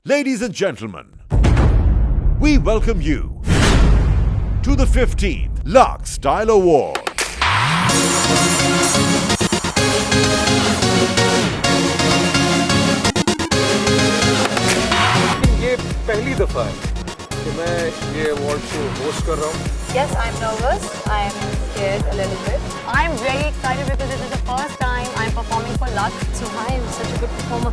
Ladies and gentlemen, we welcome you to the 15th Lux Style Award. ये पहली दफा है कि मैं ये अवार्ड शो होस्ट कर रहा हूँ। Yes, I'm nervous. I'm scared a little bit. I'm really excited because this is the first time I'm performing for Lux. So hi, I'm such a good performer.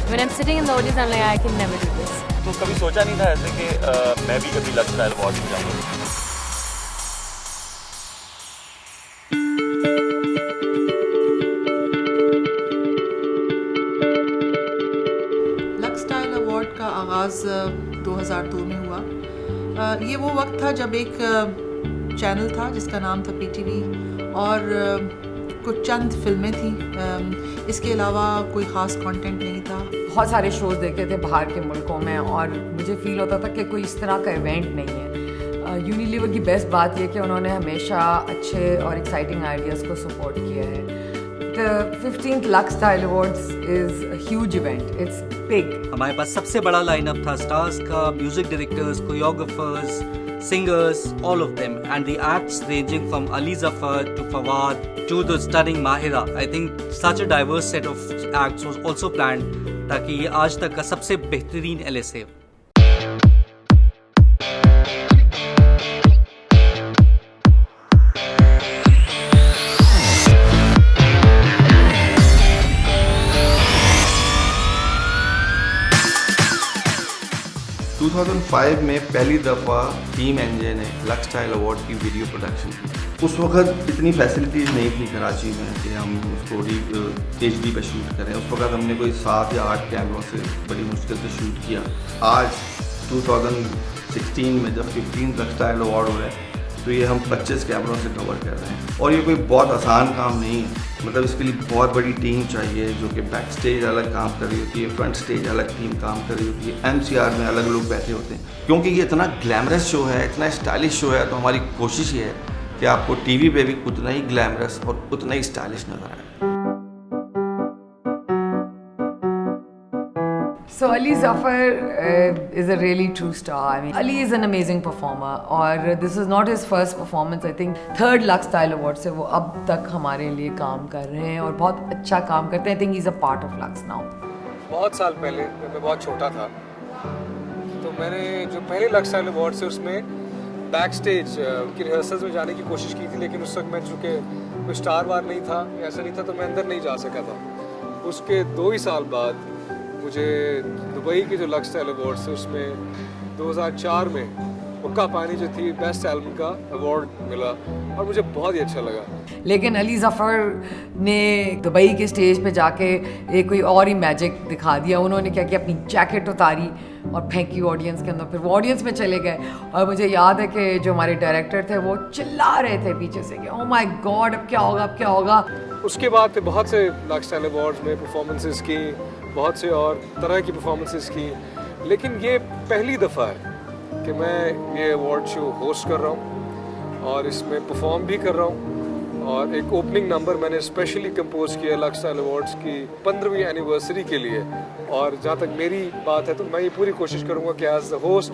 When I'm sitting in the audience, I'm like, I can never do this. तो कभी सोचा नहीं था ऐसे कि मैं भी कभी लक्स स्टाइल अवार्ड में जाऊँगा। लक्स स्टाइल अवार्ड का आगाज़ 2002 में हुआ। ये वो वक्त था जब एक चैनल था जिसका नाम था पीटीवी और कुछ चंद फिल्में थी। इसके अलावा कोई ख़ास कंटेंट नहीं था। बहुत सारे शोज़ देखे थे बाहर के मुल्कों में और मुझे फ़ील होता था कि कोई इस तरह का इवेंट नहीं है। यूनिलीवर की बेस्ट बात यह कि उन्होंने हमेशा अच्छे और एक्साइटिंग आइडियाज़ को सपोर्ट किया है। The 15th Lux Style Awards is a huge event. It's big. हमारे पास सबसे बड़ा लाइनअप था स्टार्स का, music directors, choreographers, singers, all of them, and the acts ranging from Ali Zafar to Fawad to the stunning Mahira. I think such a diverse set of acts was also planned ताकि ये आज तक का सबसे बेहतरीन LSA हो। To 2005 में पहली दफ़ा टीम एनजे ने लक्स स्टाइल अवार्ड की वीडियो प्रोडक्शन की। उस वक्त इतनी फैसिलिटीज़ नहीं थी कराची में कि हम उसको HD पे शूट करें। उस वक्त हमने कोई 7 या 8 कैमरों से बड़ी मुश्किल से शूट किया। आज 2016 में जब 15 लक्स स्टाइल अवार्ड हुए तो ये हम 25 कैमरों से कवर कर रहे हैं और ये कोई बहुत आसान काम नहीं है। मतलब इसके लिए बहुत बड़ी टीम चाहिए जो कि बैक स्टेज अलग काम कर रही होती है, फ्रंट स्टेज अलग टीम काम कर रही होती है, MCR में अलग लोग बैठे होते हैं। क्योंकि ये इतना ग्लैमरस शो है, इतना स्टाइलिश शो है, तो हमारी कोशिश ये है कि आपको टीवी पे भी उतना ही ग्लैमरस और उतना ही स्टाइलिश नजर आए। So Ali Zafar is a really true star. I mean, Ali is an amazing performer और this is not his first performance. I think third Lux Style Award से वो अब तक हमारे लिए काम कर रहे हैं और बहुत अच्छा काम करते हैं। I think he's a part of Lux now. बहुत साल पहले जब मैं बहुत छोटा था तो मैंने जो पहले लक्स स्टाइल अवार्ड से उसमें बैक स्टेज उनकी रिहर्सल्स में जाने की कोशिश की थी, लेकिन उस वक्त मैं चूँकि कोई स्टार वार नहीं था, ऐसा नहीं था, तो मैं अंदर नहीं जा सका था। उसके 2 ही साल बाद मुझे दुबई के जो लक्स स्टाइल अवार्ड्स थे उसमें 2004 में हुक्का पानी जो थी बेस्ट एल्बम का अवार्ड मिला और मुझे बहुत ही अच्छा लगा। लेकिन अली ज़फ़र ने दुबई के स्टेज पे जाके एक कोई और ही मैजिक दिखा दिया। उन्होंने क्या किया, अपनी जैकेट उतारी और फेंकी ऑडियंस के अंदर। फिर वो ऑडियंस में चले गए और मुझे याद है कि जो हमारे डायरेक्टर थे वो चिल्ला रहे थे पीछे से कि ओह माय गॉड अब क्या होगा, अब क्या होगा। उसके बाद फिर बहुत से लक्स स्टाइल अवार्ड्स में परफॉर्मेंसेस की, बहुत से और तरह की परफॉर्मेंसेस की, लेकिन ये पहली दफ़ा है कि मैं ये अवार्ड शो होस्ट कर रहा हूँ और इसमें परफॉर्म भी कर रहा हूँ। और एक ओपनिंग नंबर मैंने स्पेशली कंपोज किया लक्स स्टाइल अवार्ड्स की 15वीं एनिवर्सरी के लिए। और जहाँ तक मेरी बात है तो मैं ये पूरी कोशिश करूँगा कि एज द होस्ट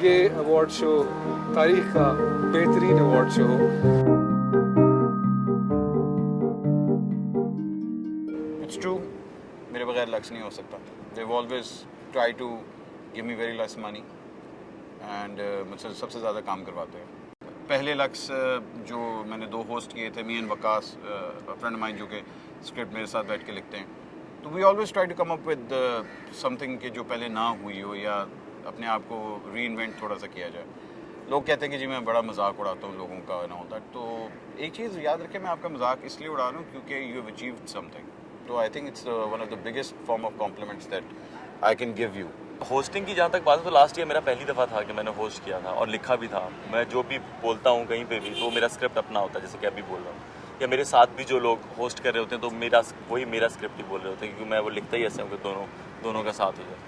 ये अवार्ड शो तारीख का बेहतरीन अवार्ड शो हो। इट्स ट्रू, मेरे बगैर लक्स नहीं हो सकता। They always try to give me very less money and मुझसे सबसे ज़्यादा काम करवाते हैं। पहले लक्स जो मैंने 2 होस्ट किए थे, me and Waqas, friend mine जो कि स्क्रिप्ट मेरे साथ बैठ के लिखते हैं, तो we always try to come up with something कि जो पहले ना हुई हो या अपने आप को री इन्वेंट थोड़ा सा किया जाए। लोग कहते हैं कि जी मैं बड़ा मजाक उड़ाता हूँ लोगों का ना होता, तो एक चीज़ याद रखें, मैं आपका मजाक इसलिए उड़ा रहा हूँ क्योंकि यू हैव अचीव्ड समथिंग। तो I think it's one of the biggest form of compliments that I can give you. Hosting की जहाँ तक बात है तो लास्ट ईयर मेरा पहली दफ़ा था कि मैंने होस्ट किया था और लिखा भी था। मैं जो भी बोलता हूँ कहीं पे भी तो मेरा स्क्रिप्ट अपना होता है, जैसे कि अभी बोल रहा हूँ, या मेरे साथ भी जो लोग होस्ट कर रहे होते हैं तो मेरा स्क्रिप्ट ही बोल रहे होते हैं, क्योंकि मैं वो लिखता ही ऐसे हूँ कि दोनों का साथ हो जाए।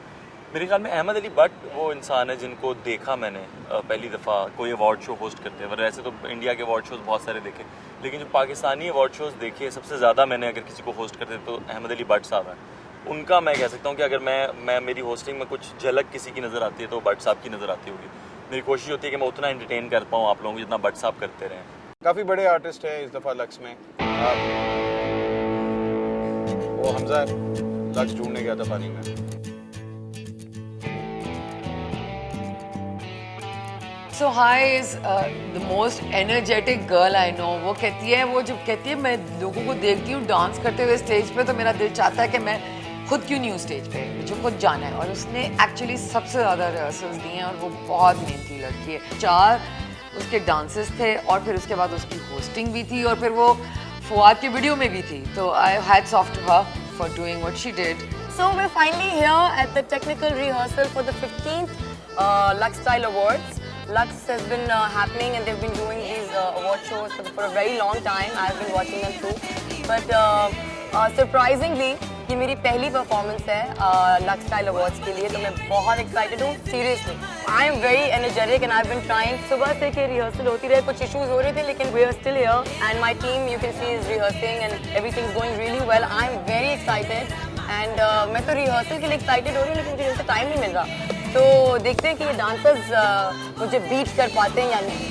मेरे ख्याल में अहमद अली बट वो इंसान है जिनको देखा मैंने पहली दफ़ा कोई अवार्ड शो होस्ट करते हैं। वैसे तो इंडिया के अवार्ड शोज़ बहुत सारे देखे, लेकिन जो पाकिस्तानी अवार्ड शोज़ देखे सबसे ज़्यादा मैंने अगर किसी को होस्ट करते तो अहमद अली बट साहब हैं। उनका मैं कह सकता हूँ कि अगर मैं मेरी होस्टिंग में कुछ झलक किसी की नज़र आती है तो भट्ट साहब की नज़र आती होगी। मेरी कोशिश होती है कि मैं उतना एंटरटेन कर पाऊँ आप लोगों को जितना भट्ट साहब करते रहें। काफ़ी बड़े आर्टिस्ट हैं इस दफ़ा लक्स में। वो हमजा लक्स ढूंढने गया था पानी में। So Hi is the most energetic girl I know. वो कहती है, वो जब कहती है मैं लोगों को देखती हूँ डांस करते हुए स्टेज पे तो मेरा दिल चाहता है कि मैं खुद क्यों नहीं हूँ स्टेज पे, मुझे खुद जाना है। और उसने एक्चुअली सबसे ज़्यादा रिहर्सल्स दी हैं और वो बहुत मेहनती लड़की है। 4 उसके डांसेस थे और फिर उसके बाद उसकी होस्टिंग भी थी और फिर वो फवाद की वीडियो में भी थी। तो I hats off to her for doing what she did. So we're finally here at the technical rehearsal for the 15th Lux Style Awards. Lux has been happening and they've been doing these award shows for a very long time. I've been watching them too. But surprisingly, ये मेरी पहली performance है Lux Style Awards के लिए, तो मैं बहुत excited हूँ। Seriously I am very energetic and I have been trying. सुबह से के रिहर्सल होती रहे, कुछ इश्यूज हो रहे थे लेकिन we are still here and my team you can see is rehearsing and everything is going really well. I am very excited and मैं तो रिहर्सल के लिए एक्साइटेड हो रही हूँ लेकिन मुझे जैसे टाइम नहीं मिल रहा। तो देखते हैं कि ये डांसर्स मुझे बीट कर पाते हैं या नहीं।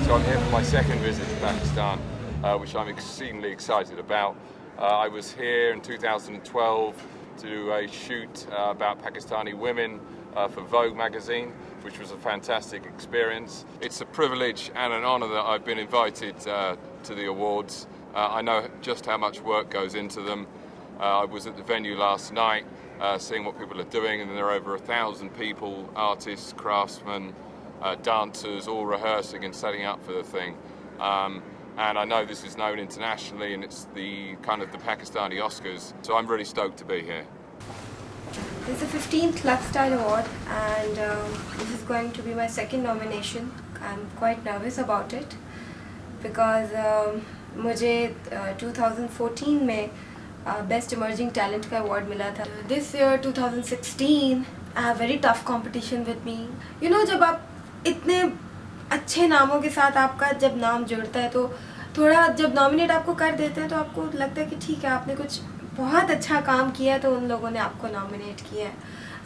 So I'm here for my second visit to Pakistan, which I'm exceedingly excited about. I was here in 2012 to do a shoot about Pakistani women for Vogue magazine, which was a fantastic experience. It's a privilege and an honour that I've been invited to the awards. I know just how much work goes into them. I was at the venue last night seeing what people are doing, and there are over 1,000 people, artists, craftsmen, dancers, all rehearsing and setting up for the thing. And I know this is known internationally and it's the kind of the Pakistani Oscars, so I'm really stoked to be here. It's the 15th Lux Style Award and this is going to be my second nomination. I'm quite nervous about it because मुझे 2014 में Best Emerging Talent का award मिला था. This year 2016 I have very tough competition with me. You know जब आप इतने अच्छे नामों के साथ आपका जब नाम जुड़ता है तो थोड़ा जब नॉमिनेट आपको कर देते हैं तो आपको लगता है कि ठीक है आपने कुछ बहुत अच्छा काम किया तो उन लोगों ने आपको नॉमिनेट किया है।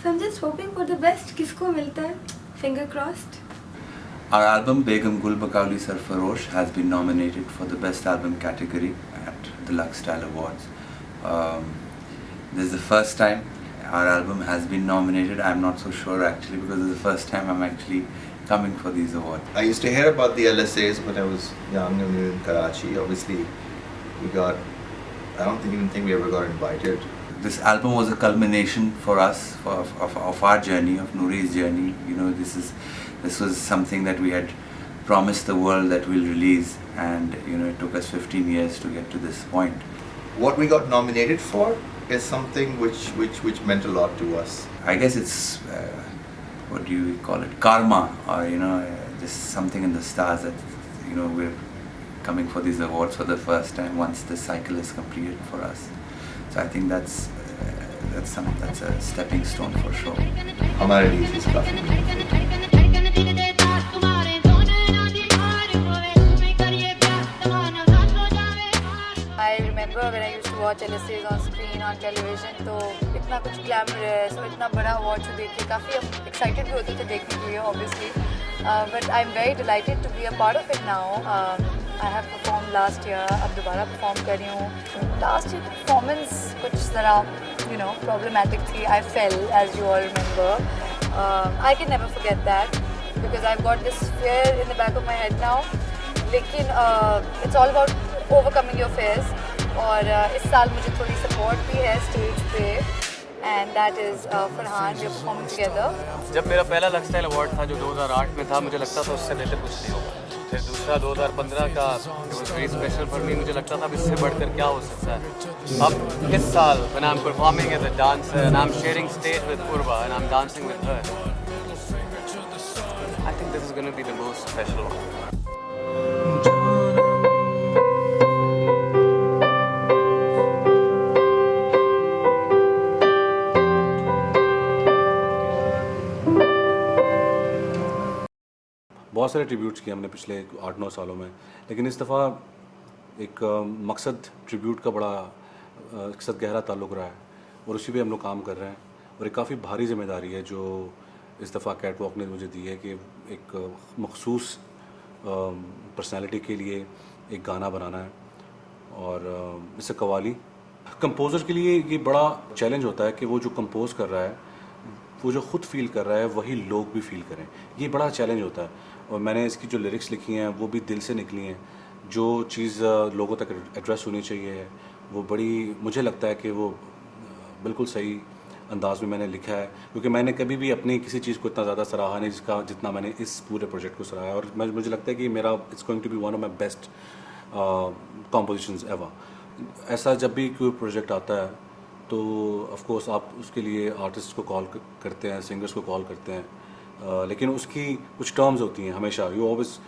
So I'm just hoping for the best. किसको मिलता है? Finger crossed. Our album Begum Gul Bakauli Sarfarosh has been nominated for the Best Album category at the Lux Style Awards. This is the first time our album has been nominated. I'm not so sure actually because it's the first time I'm actually coming for these awards. I used to hear about the LSAs when I was young and we were in Karachi. Obviously, I don't even think we ever got invited. This album was a culmination for us of our journey, of Nouri's journey. You know, this was something that we had promised the world that we'll release, and you know, it took us 15 years to get to this point. What we got nominated for is something which meant a lot to us. I guess it's what do you call it, karma, or you know, just something in the stars that you know we're coming for these awards for the first time once the cycle is completed for us. So I think that's a stepping stone for sure. हमारे लिए इस काफी I remember when I used to watch LSAs on screen on television, तो इतना कुछ glamorous और इतना बड़ा award show देख के काफ़ी excited भी होते थे देखने के लिए obviously. But I'm very delighted to be a part of it now. I have performed last year, अब दोबारा perform कर रही हूँ. Last year की performance कुछ ज़रा you know problematic थी. I fell, as you all remember. I can never forget that because I've got this fear in the back of my head now. लेकिन it's all about overcoming your fears. और इस साल मुझे थोड़ी support भी है stage पे. And that is Farhan, we are performing together. जब मेरा पहला लक्स स्टाइल अवार्ड था जो 2008 में था, मुझे लगता था उससे बेहतर कुछ नहीं होगा. फिर दूसरा 2015 का it was very special for me. मुझे लगता था अब इससे बढ़कर क्या हो सकता है. अब इस साल when I'm performing as a dancer and I'm sharing stage with Purva and I'm dancing with her, I think this is going to be the most special one. बहुत सारे ट्रिब्यूट्स किए हमने पिछले 8-9 सालों में, लेकिन इस दफ़ा एक मकसद ट्रिब्यूट का बड़ा एक साथ गहरा ताल्लुक़ रहा है और उसी पे हम लोग काम कर रहे हैं। और एक काफ़ी भारी जिम्मेदारी है जो इस दफ़ा कैटवॉक ने मुझे दी है कि एक मखसूस पर्सनालिटी के लिए एक गाना बनाना है। और इससे कव्वाली कंपोज़र के लिए ये बड़ा चैलेंज होता है कि वो जो कंपोज़ कर रहा है, वो जो ख़ुद फील कर रहा है वही लोग भी फील करें। ये बड़ा चैलेंज होता है। और मैंने इसकी जो लिरिक्स लिखी हैं वो भी दिल से निकली हैं। जो चीज़ लोगों तक एड्रेस होनी चाहिए वो बड़ी, मुझे लगता है कि वो बिल्कुल सही अंदाज में मैंने लिखा है, क्योंकि मैंने कभी भी अपनी किसी चीज़ को इतना ज़्यादा सराहा नहीं जितना मैंने इस पूरे प्रोजेक्ट को सराहा। और मुझे लगता है कि मेरा it's going to be one of my best compositions ever. ऐसा जब भी कोई प्रोजेक्ट आता है तो ऑफ कोर्स आप उसके लिए आर्टिस्ट को कॉल करते हैं, सिंगर्स को कॉल करते हैं, लेकिन उसकी कुछ टर्म्स होती हैं हमेशा। You always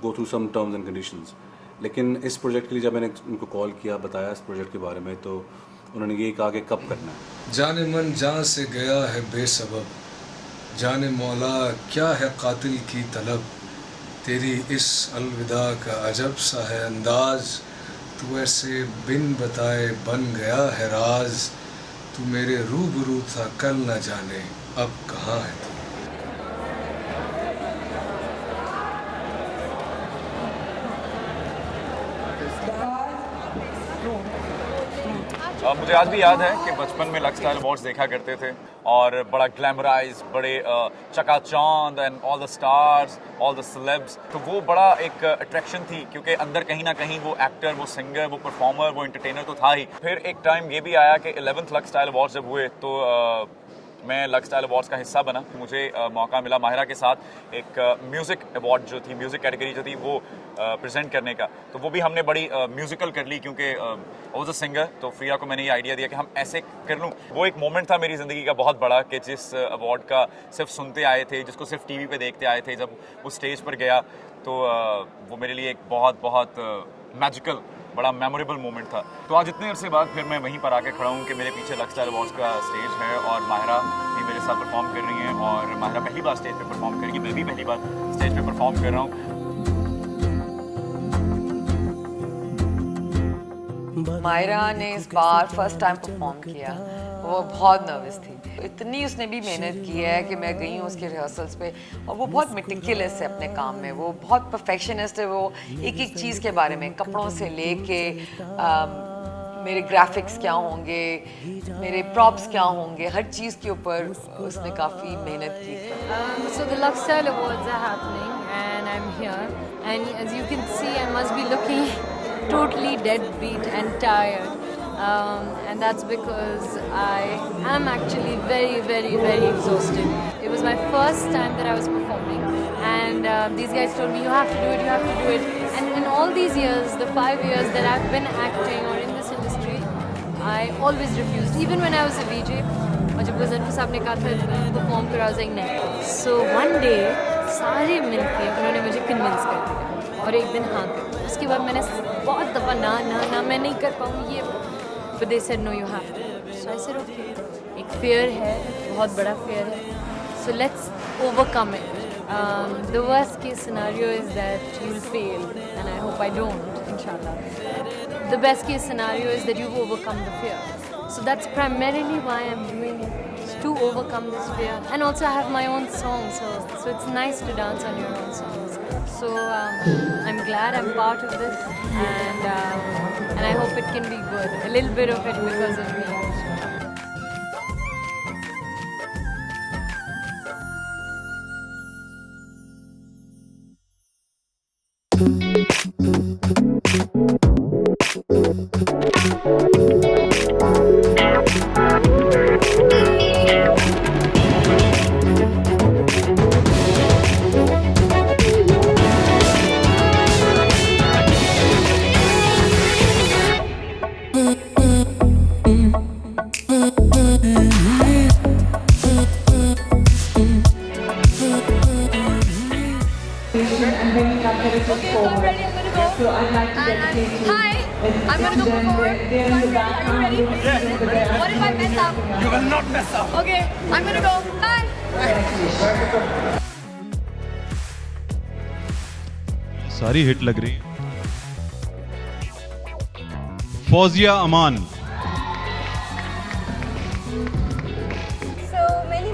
go through some terms and conditions. लेकिन इस प्रोजेक्ट के लिए जब मैंने उनको कॉल किया, बताया इस प्रोजेक्ट के बारे में, तो उन्होंने ये कहा कि कब करना है। जाने मन जहाँ से गया है बेसबब, जाने मौला क्या है कातिल की तलब, तेरी इस अलविदा का अजब सा है अंदाज, तू ऐसे बिन बताए बन गया है राज, तू मेरे रूबरू था कल न जाने अब कहाँ है तू। मुझे आज भी याद है कि बचपन में लक्स स्टाइल अवार्ड्स देखा करते थे और बड़ा ग्लैमराइज, बड़े चकाचौंध and all the stars, all the celebs, तो वो बड़ा एक अट्रैक्शन थी, क्योंकि अंदर कहीं ना कहीं वो एक्टर, वो सिंगर, वो परफॉर्मर, वो एंटरटेनर तो था ही। फिर एक टाइम ये भी आया कि 11th लक्स स्टाइल अवार्ड्स जब हुए तो मैं लक्स स्टाइल अवार्ड्स का हिस्सा बना। मुझे मौका मिला माहिरा के साथ एक म्यूज़िक अवार्ड जो थी, म्यूज़िक कैटेगरी जो थी वो प्रेजेंट करने का। तो वो भी हमने बड़ी म्यूज़िकल कर ली, क्योंकि वॉज अ सिंगर। तो फ्रिया को मैंने ये आइडिया दिया कि हम ऐसे कर लूँ। वो एक मोमेंट था मेरी ज़िंदगी का बहुत बड़ा कि जिस अवार्ड का सिर्फ सुनते आए थे, जिसको सिर्फ टीवी पे देखते आए थे, जब वो स्टेज पर गया तो वो मेरे लिए एक बहुत बहुत मैजिकल, बड़ा मेमोरेबल मोमेंट था। तो आज इतने अरसे बाद फिर मैं वहीं पर आके खड़ा हूँ कि मेरे पीछे लक्स स्टाइल अवार्ड्स का स्टेज है और माहिरा भी मेरे साथ परफॉर्म कर रही हैं। और माहिरा पहली बार स्टेज पे परफॉर्म करेगी, मैं भी पहली बार स्टेज पे परफॉर्म कर रहा हूँ। माहिरा ने इस बार फर्स्ट टाइम परफॉर्म किया, वो बहुत नर्वस थी। इतनी उसने भी मेहनत की है कि मैं गई हूँ उसके रिहर्सल्स पे, और वो बहुत मेटिकुलस है अपने काम में, वो बहुत परफेक्शनिस्ट है। वो एक एक चीज़ के बारे में, कपड़ों से लेके मेरे ग्राफिक्स क्या होंगे, मेरे प्रॉप्स क्या होंगे, हर चीज़ के ऊपर उसने काफ़ी मेहनत की। So the Lux Style Awards are happening and I'm here, and as you can see I must be looking totally deadbeat and tired, and that's because I am actually very, very, very exhausted. It was my first time that I was performing, and these guys told me you have to do it, you have to do it. And in all these years, the 5 years that I've been acting or in this industry, I always refused, even when I was a VJ. और जब गज़नफ़र साहब ने कहा था perform करो, I was like नहीं. So one day सारे मिलके उन्होंने मुझे कन्विंस कर दिया और एक दिन हाँ कर दिया। उसके बाद मैंने बहुत दफ़ा ना मैं नहीं कर पाऊँ ये, but they said no, you have to. So I said okay. एक fear है, बहुत बड़ा fear है. So let's overcome it. The worst case scenario is that you'll fail, and I hope I don't, inshallah. The best case scenario is that you've overcome the fear. So that's primarily why I'm doing it, to overcome this fear. And also I have my own song, so it's nice to dance on your own songs. So I'm glad I'm part of this, and I hope it can be good. A little bit of it because of me. I'm gonna go forward. Are you ready? Yeah. What if I mess up? You will not mess up. Okay, I'm gonna go. Bye. सारी hit लग रही है। फौजिया अमान, So many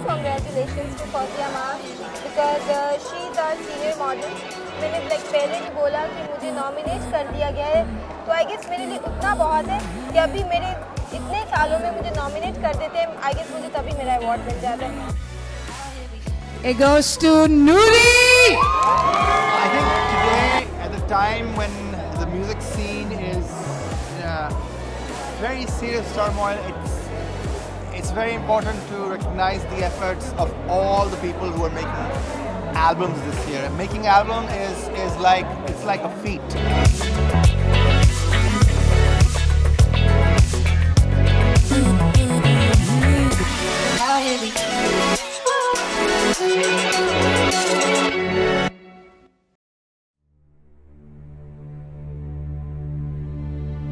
congratulations to Fawzia Aman because she is our senior model. मैंने पहले भी बोला कि मुझे नॉमिनेट कर दिया गया है, तो आई गेस मेरे लिए उतना बहुत है कि अभी मेरे इतने सालों में मुझे नॉमिनेट कर देते हैं, आई गेस मुझे तभी मेरा अवार्ड मिल जाता है। It goes to Nuri! I think today, at the time when the music scene is very serious turmoil, it's very important to recognize the efforts of all the people who are making albums this year. And making album is like a feat.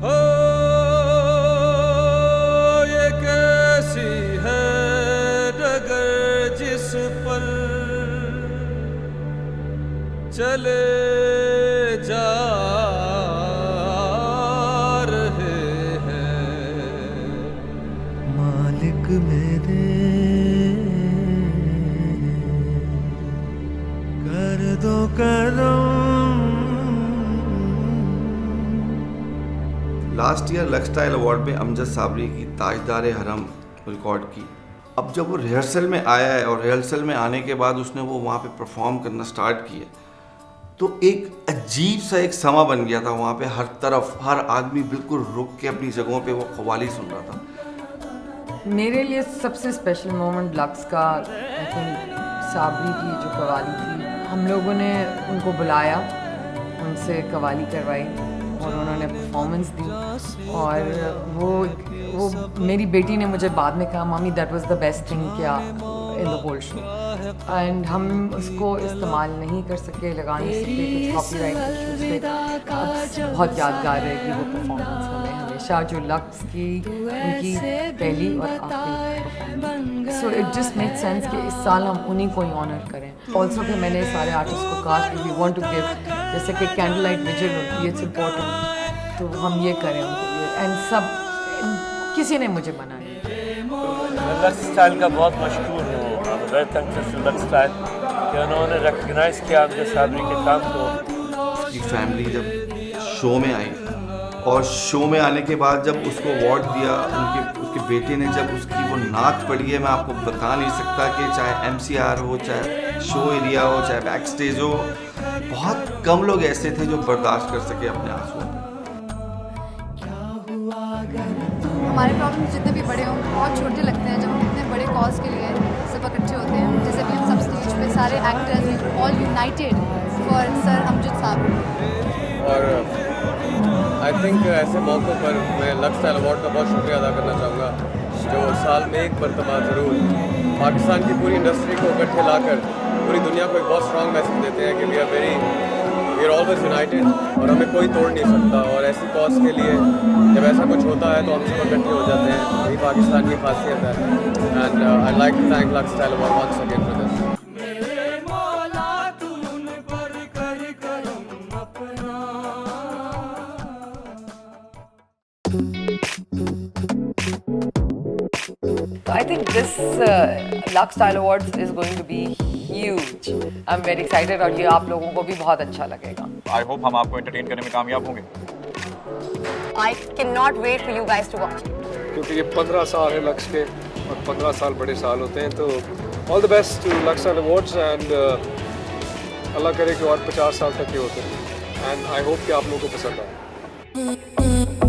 हो ये कैसी है डगर जिस पर चले जा रहे हैं मालिक मेरे, कर दो करम। Last year lux style award में अमजद साबरी की ताजदार हरम रिकॉर्ड की। अब जब वो रिहर्सल में आया है और रिहर्सल में आने के बाद उसने वो वहाँ पे परफॉर्म करना स्टार्ट किया, तो एक अजीब सा एक समा बन गया था वहाँ पे। हर तरफ हर आदमी बिल्कुल रुक के अपनी जगहों पे वो कव्वाली सुन रहा था। मेरे लिए सबसे स्पेशल मोमेंट लक्स का आई थिंक साबरी की जो कवाली थी, हम लोगों ने उनको बुलाया, उनसे कवाली करवाई और उन्होंने परफॉर्मेंस दी। और वो मेरी बेटी ने मुझे बाद में कहा, mummy that was the best thing क्या in the whole show. And हम उसको इस्तेमाल नहीं कर सके, लगा नहीं सके कुछ कॉपीराइट इश्यूज पे। अब बहुत यादगार रहेगी वो परफॉर्मेंस हमें हमेशा, जो लक्स की उनकी पहली और आखिरी performance. So it just make sense कि इस साल हम उन्हीं को ही ऑनर करें। ऑल्सो कि मैंने सारे आर्टिस्ट को कहा कि वी वांट टू गिव, जैसे कि कैंडल लाइट विजिल होती है, इट्स इम्पोर्टेंट, तो हम ये करें उनके लिए। एंड सब किसी ने मुझे मना नहीं। लक्स स्टाइल का बहुत मशहूर हूँ, very thanks to Lux style कि उन्होंने रिकग्नाइज किया अमजद साबरी के काम को। उसकी फैमिली जब शो में आई और शो में आने के बाद जब उसको अवार्ड दिया, उसके बेटे ने जब उसकी वो नाक पड़ी है, मैं आपको बता नहीं सकता कि चाहे MCR हो, चाहे शो एरिया हो, चाहे बैक स्टेज हो, बहुत कम लोग ऐसे थे जो बर्दाश्त कर सके अपने आंसू। हमारे प्रॉब्लम्स जितने भी बड़े हों बहुत छोटे लगते हैं जब हम इतने बड़े कॉज के लिए सब इकट्ठे होते हैं। जैसे भी हम सब स्टेज पे सारे actors all United for sir Amjad साहब। और आई थिंक ऐसे मौक़ों पर मैं लक्स स्टाइल अवार्ड का बहुत शुक्रिया अदा करना चाहूँगा, जो साल में एक मरतबा ज़रूर पाकिस्तान की पूरी इंडस्ट्री को इकट्ठे लाकर पूरी दुनिया को एक बहुत स्ट्रॉन्ग मैसेज देते हैं कि वी आर ऑलवेज यूनाइटेड और हमें कोई तोड़ नहीं सकता। और ऐसी कॉज के लिए जब ऐसा कुछ होता है तो हम सब इकट्ठे हो जाते हैं, यही पाकिस्तान की खासियत है। And I like to thank Lux style award once again for this. I think this Lux Style Awards is going to be huge. I'm very excited और ये आप लोगों को भी बहुत अच्छा लगेगा। I hope हम आपको entertain करने में कामयाब होंगे। I cannot wait for you guys to watch. क्योंकि ये 15 साल है लक्स के और 15 साल बड़े साल होते हैं, तो all the best to Lux style awards and Allah करे कि और 50 साल तक ये होते हैं। एंड आई होप कि आप लोगों को पसंद आए।